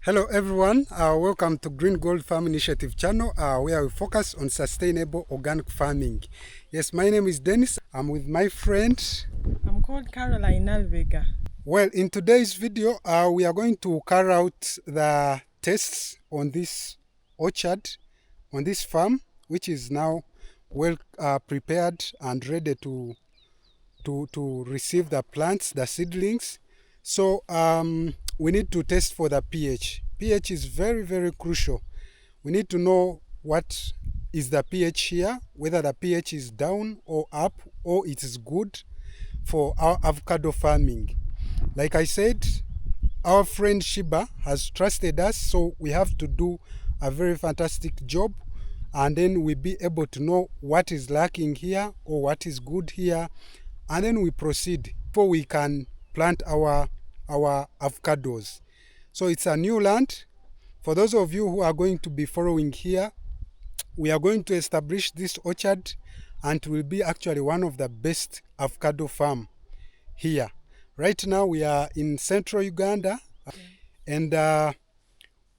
Hello everyone, welcome to Green Gold Farm Initiative channel where we focus on sustainable organic farming. Yes, my name is Dennis. I'm with my friend. I'm called Caroline Nalvega. Well, in today's video, we are going to carry out the tests on this orchard, on this farm, which is now well prepared and ready to receive the plants, the seedlings. So we need to test for the pH. pH is very, very crucial. We need to know what is the pH here, whether the pH is down or up or it is good for our avocado farming. Like I said, our friend Shiba has trusted us, so we have to do a very fantastic job, and then we'll be able to know what is lacking here or what is good here, and then we proceed before we can plant our avocados. So it's a new land. For those of you who are going to be following here, we are going to establish this orchard, and it will be actually one of the best avocado farm here. Right now we are in central Uganda, and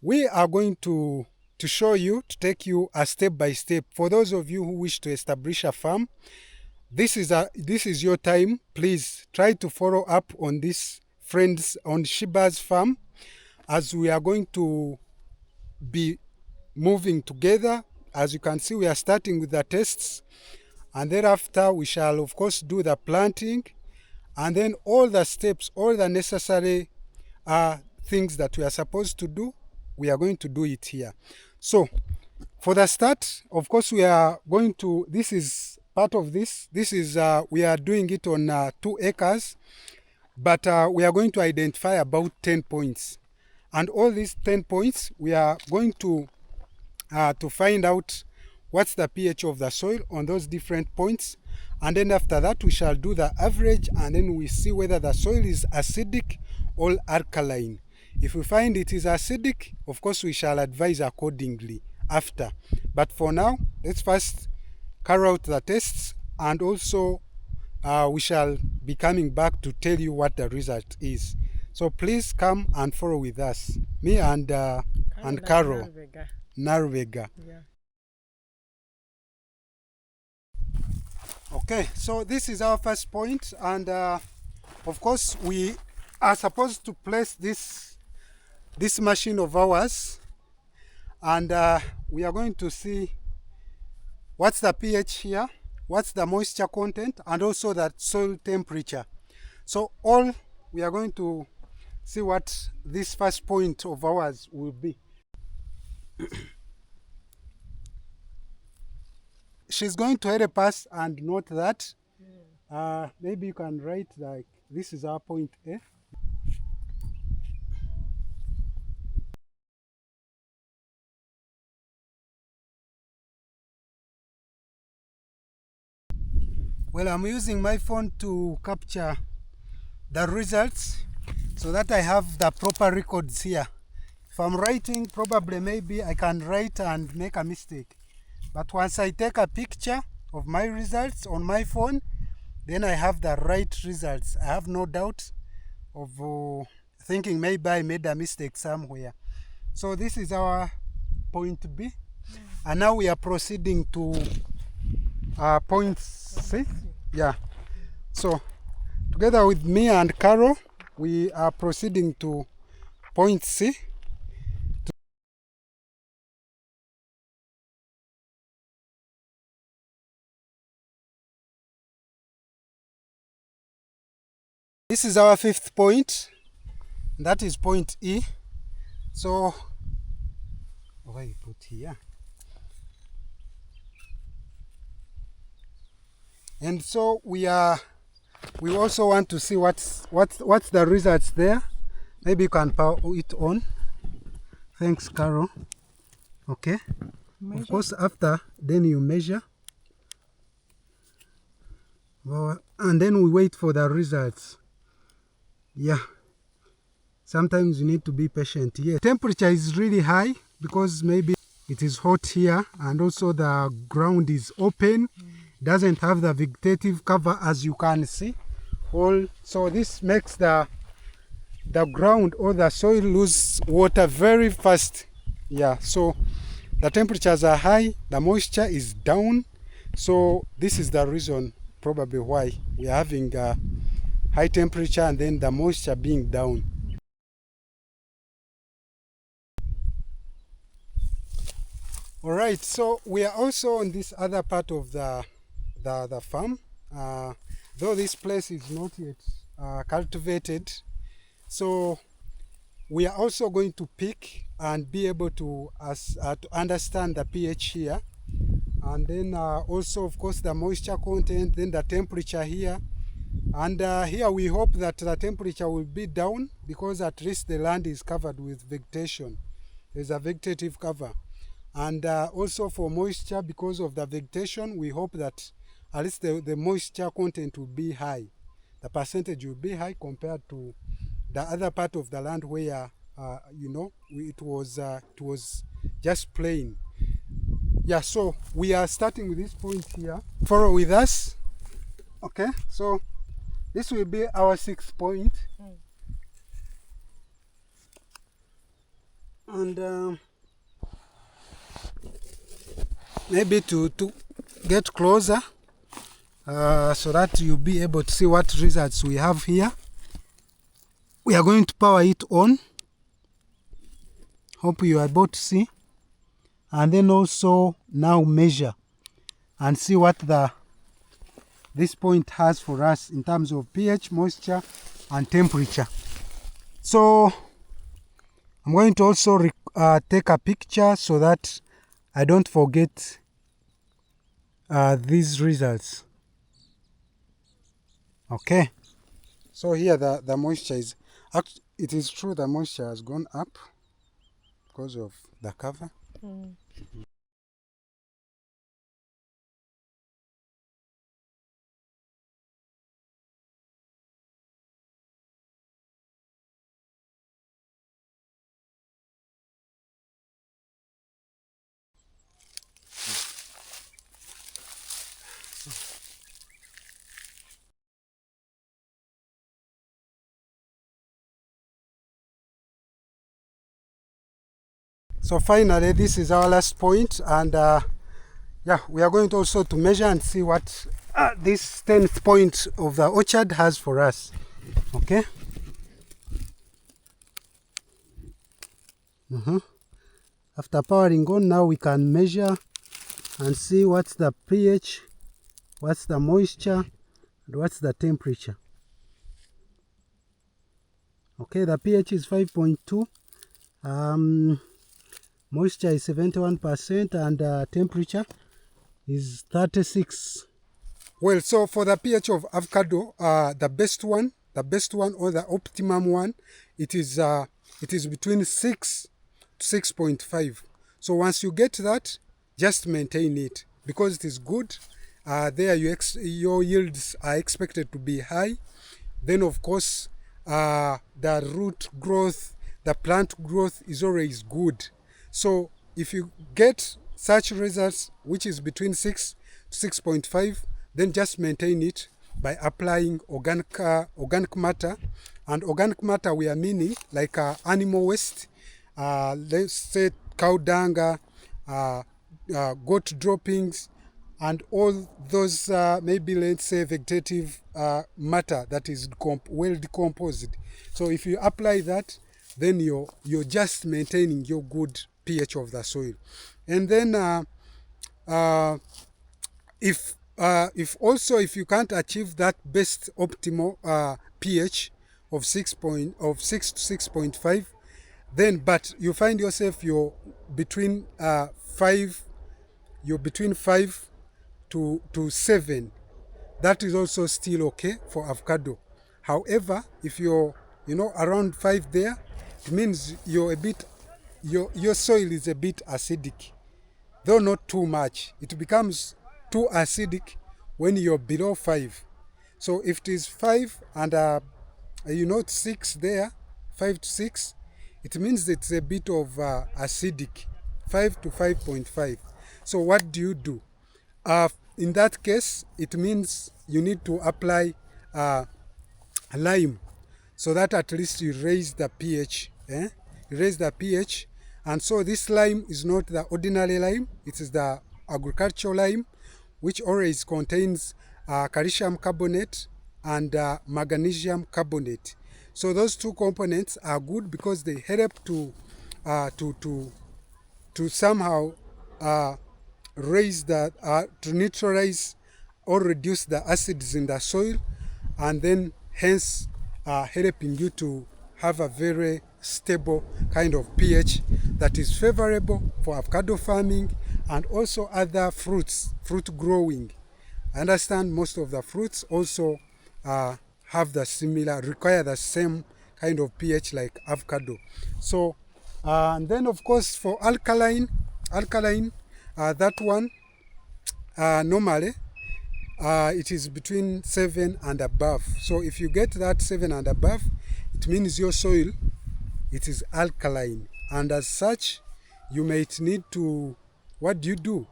we are going to show you, to take you a step by step. For those of you who wish to establish a farm, this is your time. Please try to follow up on this friends on Shiba's farm, as we are going to be moving together. As you can see, we are starting with the tests, and thereafter we shall of course do the planting, and then all the steps, all the necessary things that we are supposed to do, we are going to do it here. So for the start, of course, we are going to, this is part of this is we are doing it on 2 acres, but we are going to identify about 10 points, and all these 10 points we are going to find out what's the pH of the soil on those different points, and then after that we shall do the average, and then we see whether the soil is acidic or alkaline. If we find it is acidic, of course we shall advise accordingly after, but for now let's first carry out the tests, and also we shall be coming back to tell you what the result is. So please come and follow with us, me and Carol Narvega. Yeah. Okay, so this is our first point, and of course we are supposed to place this machine of ours, and we are going to see what's the pH here, what's the moisture content, and also that soil temperature. So all we are going to see what this first point of ours will be. She's going to help us and note that. Maybe you can write like this is our point A. Well, I'm using my phone to capture the results so that I have the proper records here. If I'm writing, probably maybe I can write and make a mistake. But once I take a picture of my results on my phone, then I have the right results. I have no doubt of thinking maybe I made a mistake somewhere. So this is our point B. And now we are proceeding to point C. Yeah. So together with me and Carol, we are proceeding to point C. This is our 5th point. That is point E. So what I put here. And so we also want to see what's the results there. Maybe you can power it on. Thanks, Carol. Okay. Measure. Of course, after then you measure. Well, and then we wait for the results. Yeah. Sometimes you need to be patient. Yeah. Temperature is really high because maybe it is hot here, and also the ground is open. Doesn't have the vegetative cover, as you can see. So this makes the the ground or the soil lose water very fast. Yeah, so the temperatures are high, the moisture is down. So this is the reason probably why we are having high temperature and then the moisture being down. All right, so we are also on this other part of the farm. Though this place is not yet cultivated, so we are also going to pick and be able to understand the pH here, and then also of course the moisture content, then the temperature here. And here we hope that the temperature will be down because at least the land is covered with vegetation. There's a vegetative cover. And also for moisture, because of the vegetation, we hope that at least the moisture content will be high. The percentage will be high compared to the other part of the land where, it was just plain. Yeah, so we are starting with this point here. Follow with us. Okay, so this will be our 6th point. And maybe to get closer so that you'll be able to see what results we have here. We are going to power it on. Hope you are able to see. And then also now measure and see what this point has for us in terms of pH, moisture, and temperature. So I'm going to also take a picture so that I don't forget these results. Okay. So here the moisture is, it is true the moisture has gone up because of the cover. So finally, this is our last point, and yeah, we are going to also to measure and see what this 10th point of the orchard has for us. Okay. After powering on, now we can measure and see what's the pH, what's the moisture, and what's the temperature. Okay, the pH is 5.2. Moisture is 71% and temperature is 36. Well, so for the pH of avocado, the best one or the optimum one, it is between 6 to 6.5. So once you get that, just maintain it because it is good. There your yields are expected to be high. Then of course, the root growth, the plant growth is always good. So if you get such results, which is between 6 to 6.5, then just maintain it by applying organic matter. And organic matter we are meaning like animal waste, let's say cow dung, goat droppings, and all those maybe let's say vegetative matter that is well decomposed. So if you apply that, then you're just maintaining your good pH of the soil. And then if you can't achieve that best optimal pH of 6 to 6.5, then but you find yourself you're between 5 to 7, that is also still okay for avocado. However, if you're around 5 there, it means you're a bit your soil is a bit acidic, though not too much. It becomes too acidic when you're below 5. So if it is 5 and 6 there, 5 to 6, it means it's a bit of acidic, 5 to 5.5. So what do? In that case, it means you need to apply lime. so that at least you raise the pH. You raise the pH. And so this lime is not the ordinary lime, it is the agricultural lime, which always contains calcium carbonate and magnesium carbonate. So those two components are good because they help to uh, to to to somehow uh, raise the to neutralize or reduce the acids in the soil, and then hence helping you to have a very stable kind of pH that is favorable for avocado farming and also other fruit growing. I understand most of the fruits also uh, have the similar, require the same kind of pH like avocado. So, and then of course for alkaline, that one normally it is between 7 and above. So if you get that 7 and above, it means your soil, it is alkaline. And as such, you might need to, what do you do?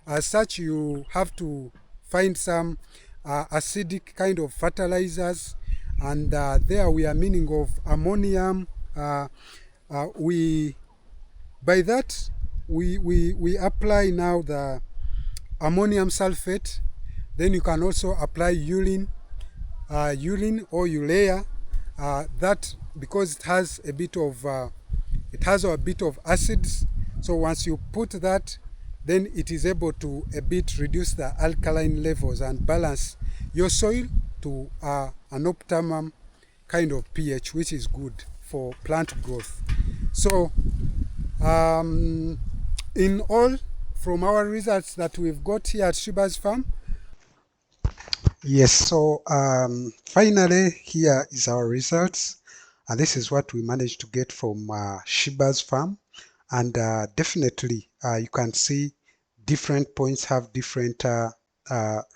As such, you have to find some acidic kind of fertilizers, and there we are meaning of ammonium. We By that we apply now the ammonium sulfate. Then you can also apply urine or urea. That because it has a bit of acids. So once you put that, then it is able to a bit reduce the alkaline levels and balance your soil to an optimum kind of pH, which is good for plant growth. So in all, from our results that we've got here at Shiba's farm. Yes, so finally, here is our results. And this is what we managed to get from Shiba's farm. And definitely, you can see different points have different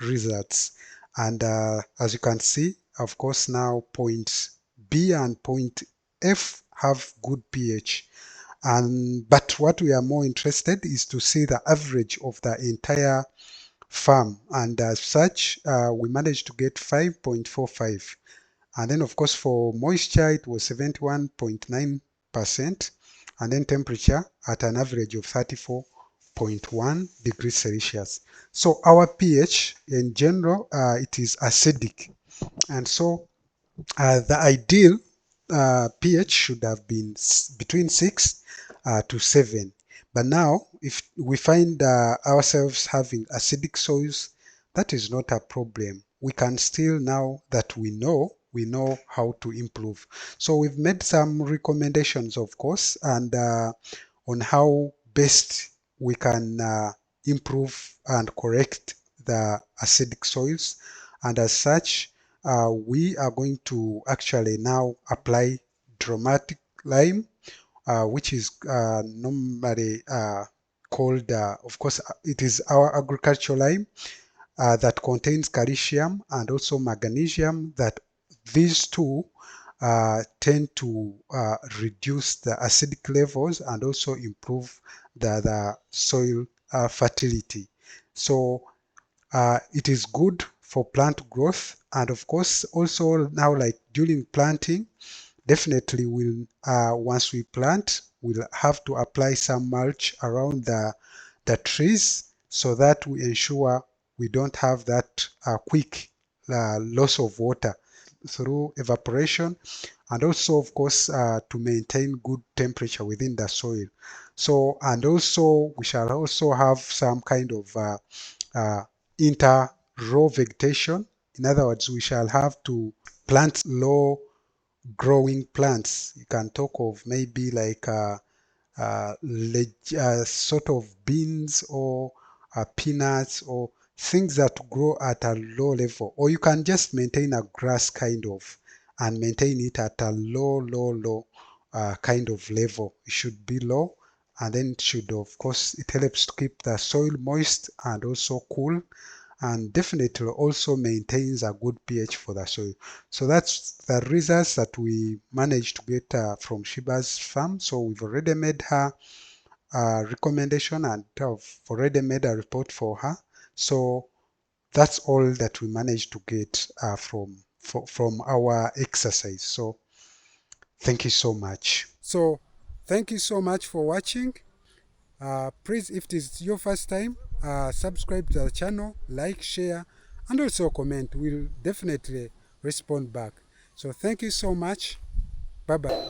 results. And as you can see, of course, now point B and point F have good pH. But what we are more interested is to see the average of the entire farm, and as such we managed to get 5.45. And then of course for moisture it was 71.9%, and then temperature at an average of 34.1 degrees Celsius. So our pH in general, it is acidic, and so the ideal pH should have been between 6 to 7. But now, if we find ourselves having acidic soils, that is not a problem. We can still, now that we know how to improve. So we've made some recommendations, of course, and on how best we can improve and correct the acidic soils. And as such, we are going to actually now apply dramatic lime, which is normally called, of course, it is our agricultural lime that contains calcium and also magnesium, that these two tend to reduce the acidic levels and also improve the soil fertility. So it is good for plant growth, and of course also now, like during planting, definitely we'll once we plant, we'll have to apply some mulch around the trees, so that we ensure we don't have that quick loss of water through evaporation, and also of course to maintain good temperature within the soil. So, and also we shall also have some kind of uh, inter-row vegetation. In other words, we shall have to plant low growing plants. You can talk of maybe like sort of beans or peanuts or things that grow at a low level, or you can just maintain a grass kind of, and maintain it at a low kind of level. It should be low, and then it should, of course, it helps to keep the soil moist and also cool, and definitely also maintains a good pH for the soil. So that's the results that we managed to get from Shiba's farm. So we've already made her a recommendation, and have already made a report for her. So that's all that we managed to get from our exercise. So Thank you so much. So thank you so much for watching. Please, if it is your first time, subscribe to the channel, like, share, and also comment. We'll definitely respond back. So thank you so much. Bye bye.